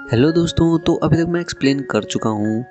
Hello दोस्तों, तो अभी तक मैं एक्सप्लेन कर चुका हूँ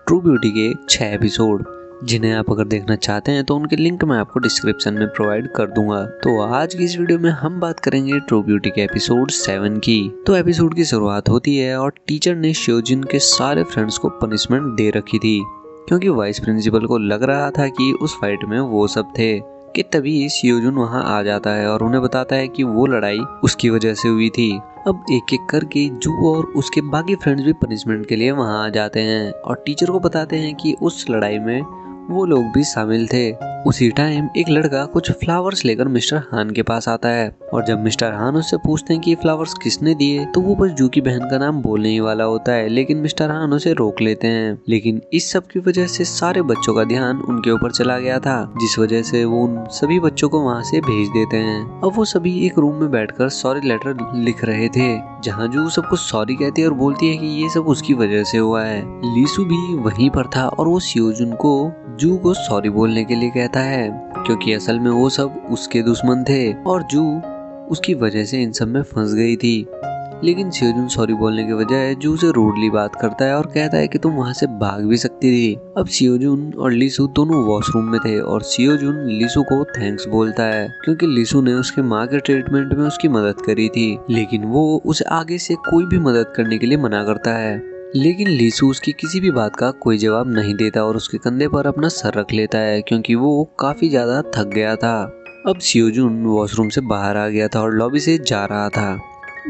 ट्रू ब्यूटी के 6 एपिसोड, जिन्हें आप अगर देखना चाहते हैं तो उनके लिंक मैं आपको डिस्क्रिप्शन में प्रोवाइड कर दूंगा। तो आज की इस वीडियो में हम बात करेंगे ट्रू ब्यूटी के एपिसोड 7 की। तो एपिसोड की शुरुआत होती है और टीचर ने शियोजिन के सारे फ्रेंड्स को पनिशमेंट दे रखी थी, क्योंकि वाइस प्रिंसिपल को लग रहा था कि उस फाइट में वो सब थे। कि तभी शियोजुन वहां आ जाता है और उन्हें बताता है कि वो लड़ाई उसकी वजह से हुई थी। अब एक एक करके जू और उसके बाकी फ्रेंड्स भी पनिशमेंट के लिए वहां आ जाते हैं और टीचर को बताते हैं कि उस लड़ाई में वो लोग भी शामिल थे। उसी टाइम एक लड़का कुछ फ्लावर्स लेकर मिस्टर हान के पास आता है और जब मिस्टर हान उससे पूछते हैं कि फ्लावर्स किसने दिए, तो वो बस जू की बहन का नाम बोलने ही वाला होता है, लेकिन मिस्टर हान उसे रोक लेते हैं। लेकिन इस सब की वजह से सारे बच्चों का ध्यान उनके ऊपर चला गया था, जिस वजह से वो उन सभी बच्चों को वहाँ से भेज देते हैं। अब वो सभी एक रूम में बैठकर सॉरी लेटर लिख रहे थे, जहाँ जू सबको सॉरी कहती है और बोलती है कि ये सब उसकी वजह से हुआ है। लीसू भी वहीं पर था और वो शियोजुन को जू को सॉरी बोलने के लिए कहता है, क्योंकि असल में वो सब उसके दुश्मन थे और जू उसकी वजह से इन सब में फंस गई थी। लेकिन शियोजुन सॉरी बोलने के बजाय जू से रूडली बात करता है और कहता है कि तुम वहां से भाग भी सकती थी। अब शियोजुन और लीसू दोनों वॉशरूम में थे और शियोजुन लीसू को थैंक्स बोलता है, क्योंकि लीसू ने उसके माँ के ट्रीटमेंट में उसकी मदद करी थी, लेकिन वो उसे आगे से कोई भी मदद करने के लिए मना करता है। लेकिन लीसू उसकी किसी भी बात का कोई जवाब नहीं देता और उसके कंधे पर अपना सर रख लेता है, क्योंकि वो काफी ज्यादा थक गया था। अब शियोजुन वॉशरूम से बाहर आ गया था और लॉबी से जा रहा था।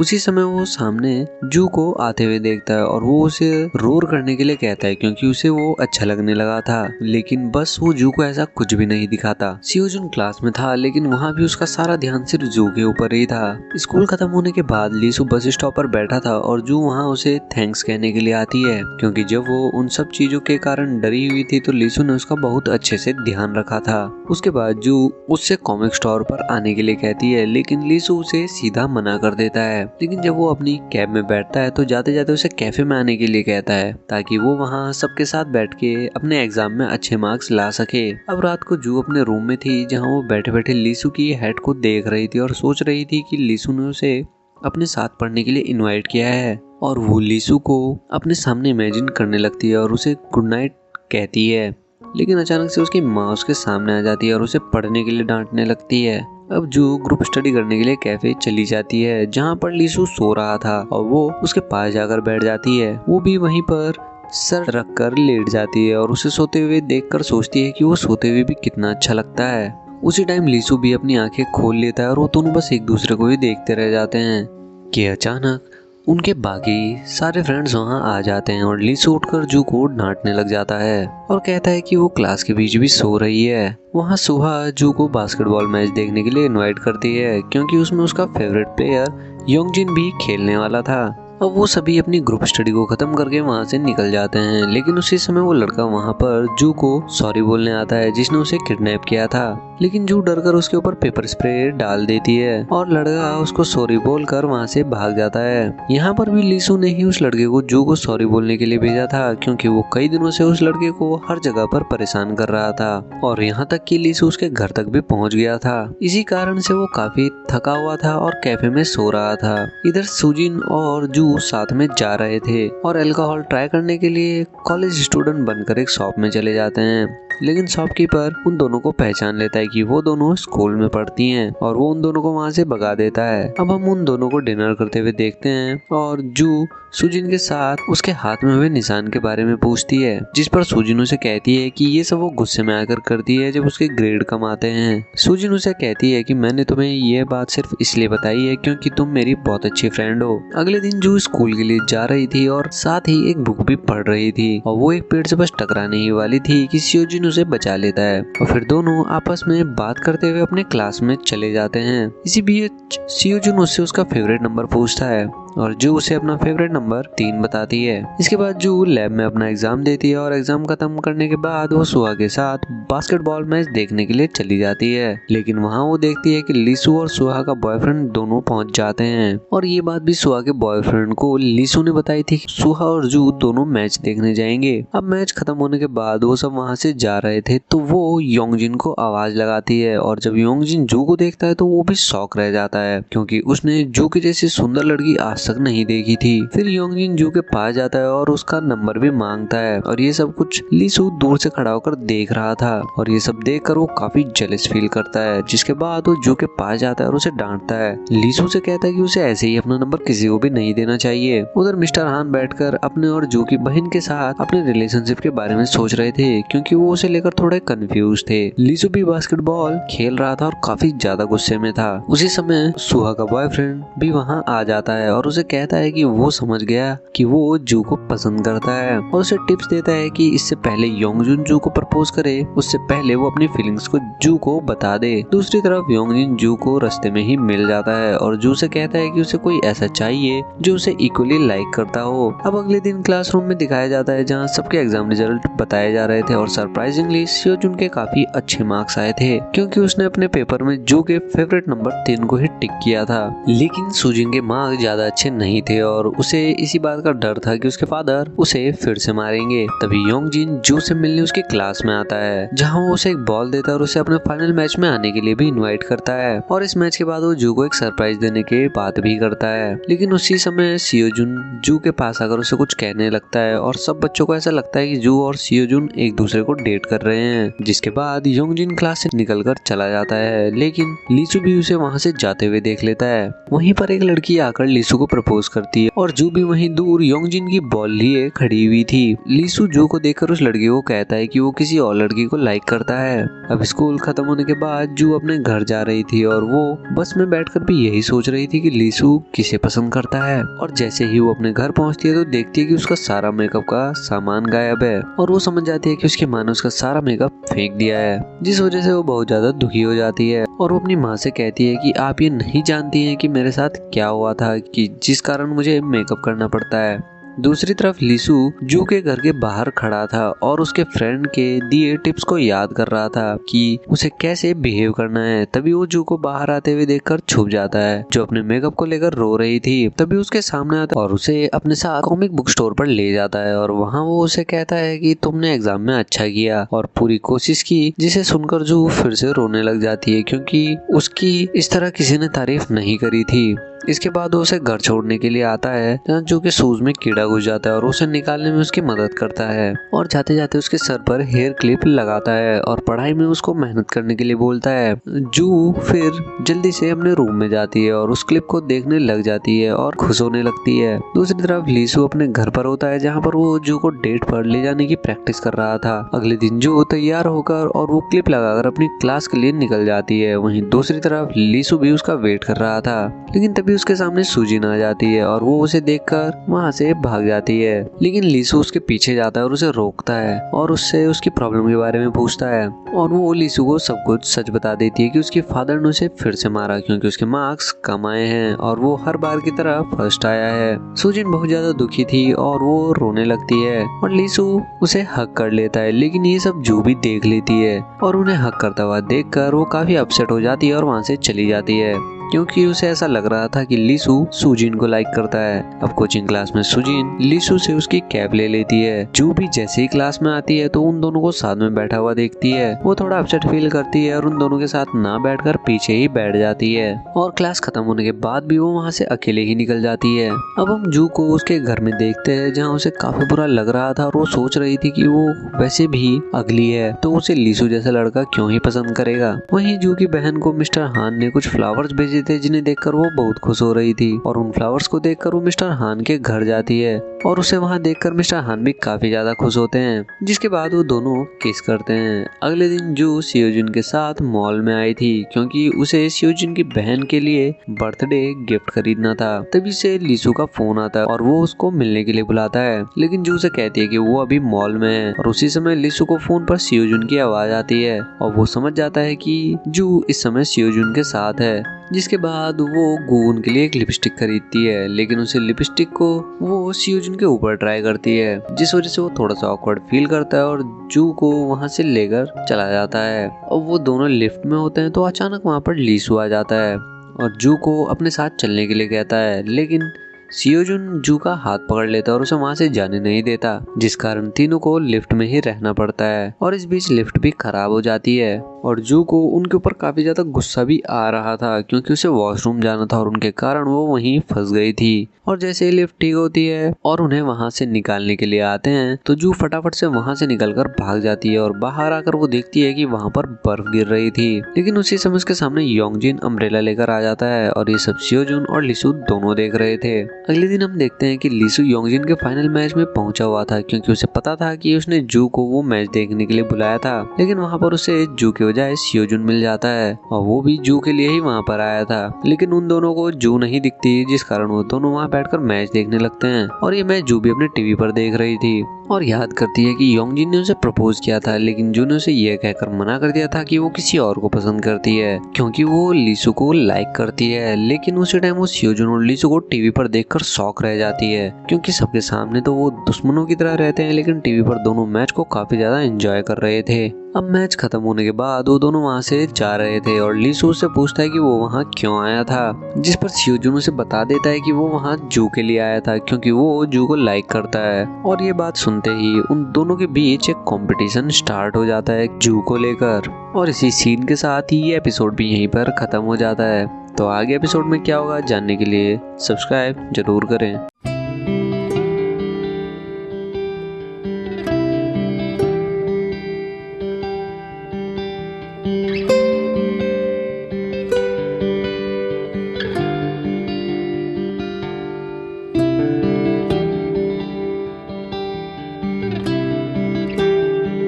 उसी समय वो सामने जू को आते हुए देखता है और वो उसे रोर करने के लिए कहता है, क्योंकि उसे वो अच्छा लगने लगा था। लेकिन बस वो जू को ऐसा कुछ भी नहीं दिखाता। शियोजुन क्लास में था, लेकिन वहाँ भी उसका सारा ध्यान सिर्फ जू के ऊपर ही था। स्कूल खत्म होने के बाद लीसू बस स्टॉप पर बैठा था और जू वहाँ उसे थैंक्स कहने के लिए आती है, क्योंकि जब वो उन सब चीजों के कारण डरी हुई थी तो लीसू ने उसका बहुत अच्छे से ध्यान रखा था। उसके बाद जू उससे कॉमिक स्टोर पर आने के लिए कहती है, लेकिन लीसू उसे सीधा मना कर देता है। लेकिन जब वो अपनी कैब में बैठता है तो जाते जाते उसे कैफे में आने के लिए कहता है, ताकि वो वहाँ सबके साथ बैठ के अपने एग्जाम में अच्छे मार्क्स ला सके। अब रात को जू अपने रूम में थी, जहाँ वो बैठे बैठे लीसू की हेड को देख रही थी और सोच रही थी कि लीसू ने उसे अपने साथ पढ़ने के लिए इनवाइट किया है, और वो लीसू को अपने सामने इमेजिन करने लगती है और उसे गुड नाइट कहती है। लेकिन अचानक से उसकी माँ उसके सामने आ जाती है और उसे पढ़ने के लिए डांटने लगती है। अब जू ग्रुप स्टडी करने के लिए कैफे चली जाती है, जहाँ पर लीसू सो रहा था और वो उसके पास जाकर बैठ जाती है। वो भी वहीं पर सर रख कर लेट जाती है और उसे सोते हुए देखकर सोचती है कि वो सोते हुए भी कितना अच्छा लगता है। उसी टाइम लीसू भी अपनी आंखें खोल लेता है और वो दोनों बस एक दूसरे को ही देखते रह जाते हैं कि अचानक उनके बाकी सारे फ्रेंड्स वहां आ जाते हैं और लीसू उठकर जू को डांटने लग जाता है और कहता है कि वो क्लास के बीच भी सो रही है। वहां सुहा जू को बास्केटबॉल मैच देखने के लिए इनवाइट करती है, क्योंकि उसमें उसका फेवरेट प्लेयर योंगजिन भी खेलने वाला था। अब वो सभी अपनी ग्रुप स्टडी को खत्म करके वहाँ से निकल जाते हैं, लेकिन उसी समय वो लड़का वहाँ पर जू को सॉरी बोलने आता है, जिसने उसे किडनैप किया था। लेकिन जू डरकर उसके ऊपर पेपर स्प्रे डाल देती है और लड़का उसको सॉरी बोलकर वहाँ से भाग जाता है। यहाँ पर भी लीसू ने ही उस लड़के को जू को सॉरी बोलने के लिए भेजा था, क्योंकि वो कई दिनों से उस लड़के को हर जगह पर परेशान कर रहा था और यहाँ तक कि लीसू उसके घर तक भी पहुँच गया था। इसी कारण से वो काफी थका हुआ था और कैफे में सो रहा था। इधर सुजिन और जू साथ में जा रहे थे और अल्कोहल ट्राई करने के लिए कॉलेज स्टूडेंट बनकर एक शॉप में चले जाते हैं, लेकिन शॉपकीपर उन दोनों को पहचान लेता है कि वो दोनों स्कूल में पढ़ती हैं और वो उन दोनों को वहां से भगा देता है। अब हम उन दोनों को डिनर करते हुए देखते हैं और जू सुजिन के साथ उसके हाथ में हुए निशान के बारे में पूछती है, जिस पर सुजिन उसे कहती है कि ये सब वो गुस्से में आकर करती है जब उसके ग्रेड कम आते हैं। सुजिन उसे कहती है कि मैंने तुम्हें ये बात सिर्फ इसलिए बताई है क्योंकि तुम मेरी बहुत अच्छी फ्रेंड हो। अगले दिन जू स्कूल के लिए जा रही थी और साथ ही एक बुक भी पढ़ रही थी और वो एक पेड़ से बस टकराने ही वाली थी कि शियोजुन उसे बचा लेता है और फिर दोनों आपस में बात करते हुए अपने क्लास में चले जाते हैं। इसी बीच शियोजुन उससे उसका फेवरेट नंबर पूछता है और जू उसे अपना फेवरेट नंबर 3 बताती है। इसके बाद जू लैब में अपना एग्जाम देती है और एग्जाम खत्म करने के बाद वो सुहा के साथ बास्केटबॉल मैच देखने के लिए चली जाती है, लेकिन वहाँ वो देखती है कि लीसू और सुहा का बॉयफ्रेंड दोनों पहुंच जाते हैं और ये बात भी सुहा के बॉयफ्रेंड को लीसू ने बताई थी कि सुहा और जू दोनों मैच देखने जाएंगे। अब मैच खत्म होने के बाद वो सब वहाँ से जा रहे थे तो वो योंगजिन को आवाज लगाती है और जब योंगजिन जू को देखता है तो वो भी शॉक रह जाता है, क्योंकि उसने जू की जैसी सुंदर लड़की आज आज तक नहीं देखी थी। फिर योंगजिन जू के पास जाता है और उसका नंबर भी मांगता है और ये सब कुछ लीसू दूर से खड़ा होकर देख रहा था और ये सब देखकर वो काफी जेलस फील करता है। जिसके बाद वो जू के पास जाता है और उसे डांटता है। लीसू से कहता है कि उसे ऐसे ही अपना नंबर किसी को भी नहीं देना चाहिए। उधर मिस्टर हान बैठकर अपने और जू की बहन के साथ अपने रिलेशनशिप के बारे में सोच रहे थे क्योंकि वो उसे लेकर थोड़े कंफ्यूज थे। लीसू भी बास्केटबॉल खेल रहा था और काफी ज्यादा गुस्से में था। उसी समय सुहा का बॉयफ्रेंड भी वहाँ आ जाता है और उसे कहता है कि वो समझ गया कि वो जू को पसंद करता है और उसे टिप्स देता है कि इससे पहले योंगजुन जू को प्रपोज करे उससे पहले वो अपनी फीलिंग्स को जू को बता दे। दूसरी तरफ योंगजिन जू को रास्ते में ही मिल जाता है और जू से कहता है कि उसे कोई ऐसा चाहिए जो उसे इक्वली लाइक करता हो। अब अगले दिन क्लासरूम में दिखाया जाता है जहाँ सबके एग्जाम रिजल्ट बताए जा रहे थे और सरप्राइजिंगली सियोजुन के काफी अच्छे मार्क्स आए थे क्योंकि उसने अपने पेपर में जू के फेवरेट नंबर 3 को ही टिक किया था। लेकिन सुजिन के मार्क्स ज्यादा अच्छे नहीं थे और उसे इसी बात का डर था कि उसके फादर उसे फिर से मारेंगे। तभी योंगजिन जू से मिलने उसके क्लास में आता है जहाँ वो उसे एक बॉल देता है और उसे अपने फाइनल मैच में आने के लिए भी इनवाइट करता है और इस मैच के बाद वो जू को एक सरप्राइज देने के बात भी करता है। लेकिन उसी समय सियोजुन जू के पास आकर उसे कुछ कहने लगता है और सब बच्चों को ऐसा लगता है कि जू और सियोजुन एक दूसरे को डेट कर रहे हैं। जिसके बाद योंगजिन क्लास से निकलकर चला जाता है लेकिन लीसू भी उसे वहाँ से जाते हुए देख लेता है। वहीं पर एक लड़की आकर लीसू को प्रपोज करती है और जू भी वहीं दूर योंगजिन की बॉल लिए खड़ी हुई थी। लीसू जू को देखकर उस लड़की को कहता है कि वो किसी और लड़की को लाइक करता है। अब स्कूल खत्म होने के बाद जू अपने घर जा रही थी और वो बस में बैठकर भी यही सोच रही थी कि लीसू किसे पसंद करता है। और जैसे ही वो अपने घर पहुंचती है तो देखती है कि उसका सारा मेकअप का सामान गायब है और वो समझ जाती है कि उसकी माँ ने उसका सारा मेकअप फेंक दिया है, जिस वजह से वो बहुत ज्यादा दुखी हो जाती है और वो अपनी माँ से कहती है कि आप ये नहीं जानती हैं कि मेरे साथ क्या हुआ था कि जिस कारण मुझे मेकअप करना पड़ता है। दूसरी तरफ लीसू जू के घर के बाहर खड़ा था और उसके फ्रेंड के दिए टिप्स को याद कर रहा था कि उसे कैसे बिहेव करना है। तभी वो जू को बाहर आते हुए देखकर छुप जाता है जो अपने मेकअप को लेकर रो रही थी। तभी उसके सामने आता और उसे अपने साथ कॉमिक बुक स्टोर पर ले जाता है और वहाँ वो उसे कहता है कि तुमने एग्जाम में अच्छा किया और पूरी कोशिश की, जिसे सुनकर जू फिर से रोने लग जाती है क्योंकि उसकी इस तरह किसी ने तारीफ नहीं करी थी। इसके बाद वो उसे घर छोड़ने के लिए आता है जहाँ जू के शूज में कीड़ा घुस जाता है और उसे निकालने में उसकी मदद करता है और जाते जाते उसके सर पर हेयर क्लिप लगाता है और पढ़ाई में उसको मेहनत करने के लिए बोलता है। जू फिर जल्दी से अपने रूम में जाती है और उस क्लिप को देखने लग जाती है और खुश होने लगती है। दूसरी तरफ लीसू अपने घर पर होता है जहाँ पर वो जू को डेट पर ले जाने की प्रैक्टिस कर रहा था। अगले दिन जू तैयार होकर और वो क्लिप लगाकर अपनी क्लास के लिए निकल जाती है। वहीं दूसरी तरफ लीसू भी उसका वेट कर रहा था लेकिन तभी उसके सामने सुजिन आ जाती है और वो उसे देखकर वहाँ से भाग जाती है। लेकिन लीसू उसके पीछे जाता है और उसे रोकता है और उससे उसकी प्रॉब्लम के बारे में पूछता है और वो लीसू को सब कुछ सच बता देती है कि उसके फादर ने उसे फिर से मारा क्योंकि उसके मार्क्स कम आए हैं और वो हर बार की तरह फर्स्ट आया है। सुजिन बहुत ज्यादा दुखी थी और वो रोने लगती है और लीसू उसे हक कर लेता है लेकिन ये सब जू भी देख लेती है और उन्हें हक करता हुआ देखकर वो काफी अपसेट हो जाती है और वहाँ से चली जाती है क्योंकि उसे ऐसा लग रहा था कि लीसू सुजिन को लाइक करता है। अब कोचिंग क्लास में सुजिन लीसू से उसकी कैब ले लेती है। जू भी जैसे ही क्लास में आती है तो उन दोनों को साथ में बैठा हुआ देखती है। वो थोड़ा अपसेट फील करती है और उन दोनों के साथ ना बैठकर पीछे ही बैठ जाती है और क्लास खत्म होने के बाद भी वो वहाँ से अकेले ही निकल जाती है। अब हम जू को उसके घर में देखते हैं जहाँ उसे काफी बुरा लग रहा था और वो सोच रही थी कि वो वैसे भी अगली है तो उसे लीसू जैसा लड़का क्यों ही पसंद करेगा। वहीं जू की बहन को मिस्टर हान ने कुछ फ्लावर्स भेजे थे जिन्हें देखकर वो बहुत खुश हो रही थी और उन फ्लावर्स को देखकर वो मिस्टर हान के घर जाती है और उसे वहाँ देखकर मिस्टर हान भी काफी ज्यादा खुश होते हैं, जिसके बाद वो दोनों किस करते हैं। अगले दिन जू सियोजुन के साथ मॉल में आई थी क्योंकि उसे सियोजुन की बहन के लिए बर्थडे गिफ्ट खरीदना था। तभी से लीसू का फोन आता है और वो उसको मिलने के लिए बुलाता है लेकिन जू से कहती है कि वो अभी मॉल में है और उसी समय लीसू को फोन पर सियोजुन की आवाज आती है और वो समझ जाता है कि जू इस समय सियोजुन के साथ है। जिसके बाद वो गून के लिए एक लिपस्टिक खरीदती है लेकिन उसे लिपस्टिक को वो सियोजुन के ऊपर ट्राई करती है जिस वजह से वो थोड़ा सा ऑकवर्ड फील करता है और जू को वहां से लेकर चला जाता है। और वो दोनों लिफ्ट में होते हैं तो अचानक वहां पर लीसू आ जाता है और जू को अपने साथ चलने के लिए कहता है लेकिन सियोजुन जू का हाथ पकड़ लेता है और उसे वहाँ से जाने नहीं देता, जिस कारण तीनों को लिफ्ट में ही रहना पड़ता है। और इस बीच लिफ्ट भी खराब हो जाती है और जू को उनके ऊपर काफी ज्यादा गुस्सा भी आ रहा था क्योंकि उसे वॉशरूम जाना था और उनके कारण वो वहीं फंस गई थी। और जैसे ही लिफ्ट ठीक होती है और उन्हें वहां से निकालने के लिए आते हैं तो जू फटाफट से वहां से निकलकर भाग जाती है और बाहर आकर वो देखती है कि वहां पर बर्फ गिर रही थी। लेकिन उसी समय उसके सामने योंगजिन अम्ब्रेला लेकर आ जाता है और ये सब सियोजुन और लिसु दोनों देख रहे थे। अगले दिन हम देखते हैं कि लिसु योंगजिन के फाइनल मैच में पहुंचा हुआ था क्योंकि उसे पता था कि उसने जू को वो मैच देखने के लिए बुलाया था, लेकिन वहां पर उसे जू के बजाय सियोजुन मिल जाता है और वो भी जू के लिए ही वहां पर आया था। लेकिन उन दोनों को जू नहीं दिखती, जिस कारण वो दोनों वहां बैठकर मैच देखने लगते हैं और ये मैच जू भी अपने टीवी पर देख रही थी और याद करती है कि योंगजिन ने उसे प्रपोज किया था, लेकिन जू ने उसे यह कहकर मना कर दिया था कि वो किसी और को पसंद करती है क्योंकि वो लिसु को लाइक करती है। लेकिन उसी टाइम वो सियोजुन और लिसु को टीवी पर देखकर शॉक रह जाती है क्योंकि सबके सामने तो वो दुश्मनों की तरह रहते हैं, लेकिन टीवी पर दोनों मैच को काफी ज्यादा एंजॉय कर रहे थे। अब मैच खत्म होने के बाद वो दोनों वहां से जा रहे थे और लिसु उससे पूछता है कि वो वहां क्यों आया था, जिस पर सियोजुन उसे बता देता है कि वो वहां जू के लिए आया था क्योंकि वो जू को लाइक करता है। और ये बात सुनते ही उन दोनों के बीच एक कंपटीशन स्टार्ट हो जाता है जू को लेकर और इसी सीन के साथ ही ये एपिसोड भी यहीं पर खत्म हो जाता है। तो आगे एपिसोड में क्या होगा जानने के लिए सब्सक्राइब जरूर करें।